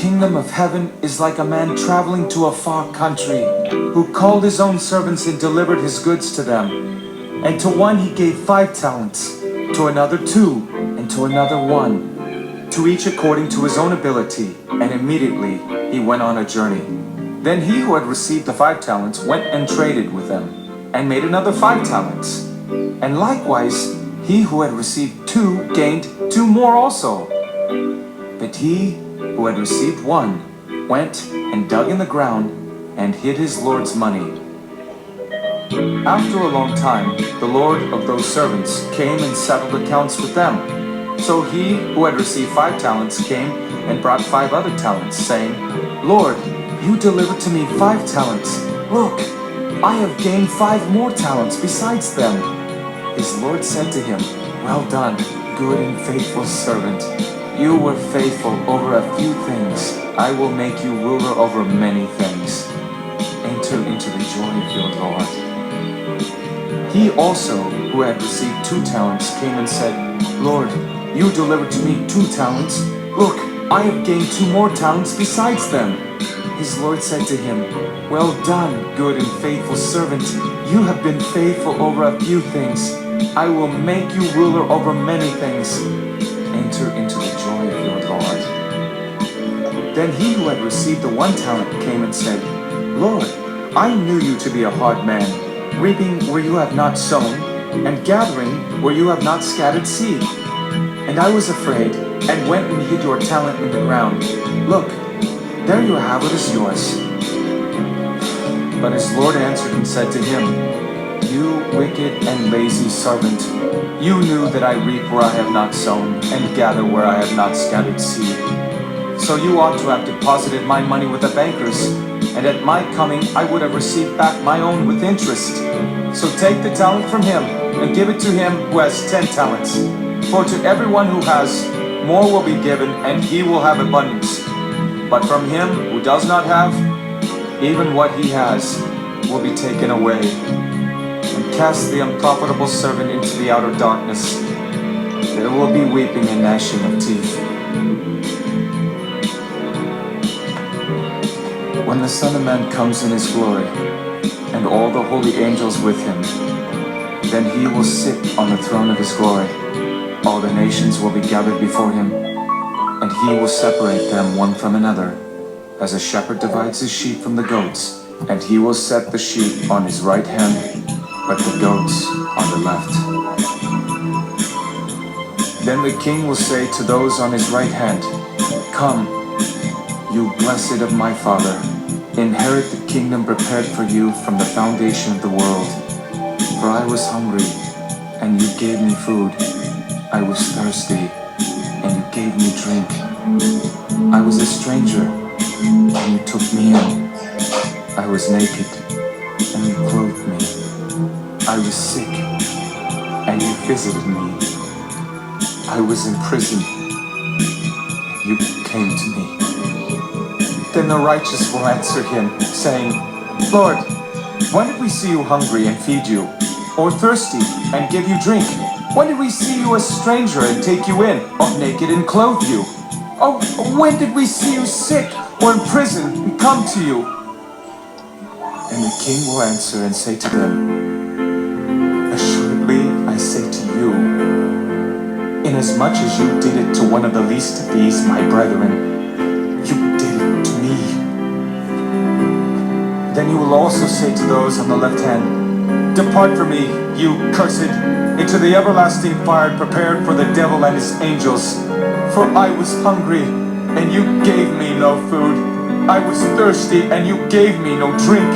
kingdom of heaven is like a man traveling to a far country, who called his own servants and delivered his goods to them. And to one he gave 5 talents, to another 2, and to another 1, to each according to his own ability. And immediately he went on a journey. Then he who had received the 5 talents went and traded with them, and made another 5 talents. And likewise he who had received 2 gained 2 more also. But he who had received 1 went and dug in the ground and hid his Lord's money. After a long time, the Lord of those servants came and settled accounts with them. So he who had received 5 talents came and brought 5 other talents, saying, Lord, you delivered to me 5 talents. Look, I have gained 5 more talents besides them. His Lord said to him, Well done, good and faithful servant. You were faithful over a few things. I will make you ruler over many things. Enter into the joy of your Lord. He also, who had received 2 talents, came and said, Lord, you delivered to me 2 talents. Look, I have gained 2 more talents besides them. His Lord said to him, Well done, good and faithful servant. You have been faithful over a few things. I will make you ruler over many things. Enter into the joy of your Lord. Then he who had received the 1 talent came and said, Lord, I knew you to be a hard man, reaping where you have not sown, and gathering where you have not scattered seed. And I was afraid, and went and hid your talent in the ground. Look, there you have what is yours. But his Lord answered and said to him, You wicked and lazy servant, you knew that I reap where I have not sown, and gather where I have not scattered seed. So you ought to have deposited my money with the bankers, and at my coming I would have received back my own with interest. So take the talent from him, and give it to him who has 10 talents. For to everyone who has, more will be given, and he will have abundance. But from him who does not have, even what he has will be taken away. And cast the unprofitable servant into the outer darkness. There will be weeping and gnashing of teeth. When the Son of Man comes in his glory, and all the holy angels with him, then he will sit on the throne of his glory. All the nations will be gathered before him, and he will separate them one from another, as a shepherd divides his sheep from the goats. And he will set the sheep on his right hand, but the goats on the left. Then the king will say to those on his right hand, Come, you blessed of my Father, inherit the kingdom prepared for you from the foundation of the world. For I was hungry, and you gave me food. I was thirsty, and you gave me drink. I was a stranger, and you took me in. I was naked, and you clothed me. I was sick, and you visited me. I was in prison, and you came to me. Then the righteous will answer him, saying, Lord, when did we see you hungry and feed you, or thirsty and give you drink? When did we see you a stranger and take you in, or naked and clothe you? Oh, when did we see you sick or in prison and come to you? And the king will answer and say to them, Assuredly I say to you, inasmuch as you did it to one of the least of these, my brethren, you did it to me. Then he will also say to those on the left hand, Depart from me, you cursed, into the everlasting fire prepared for the devil and his angels. For I was hungry, and you gave me no food. I was thirsty, and you gave me no drink.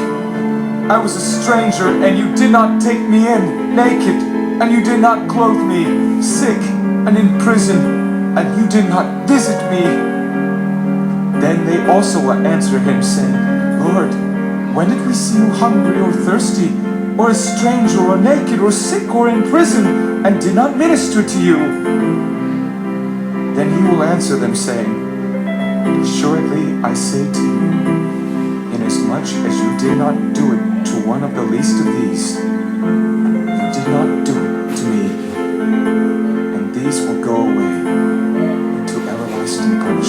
I was a stranger, and you did not take me in, naked, and you did not clothe me, sick, and in prison, and you did not visit me. Then they also will answer him, saying, Lord, when did we see you hungry or thirsty, or a stranger, or naked, or sick, or in prison, and did not minister to you? Then he will answer them, saying, Assuredly I say to you, inasmuch as you did not do it to one of the least of these, you did not do it to me. And these will go away into everlasting punishment.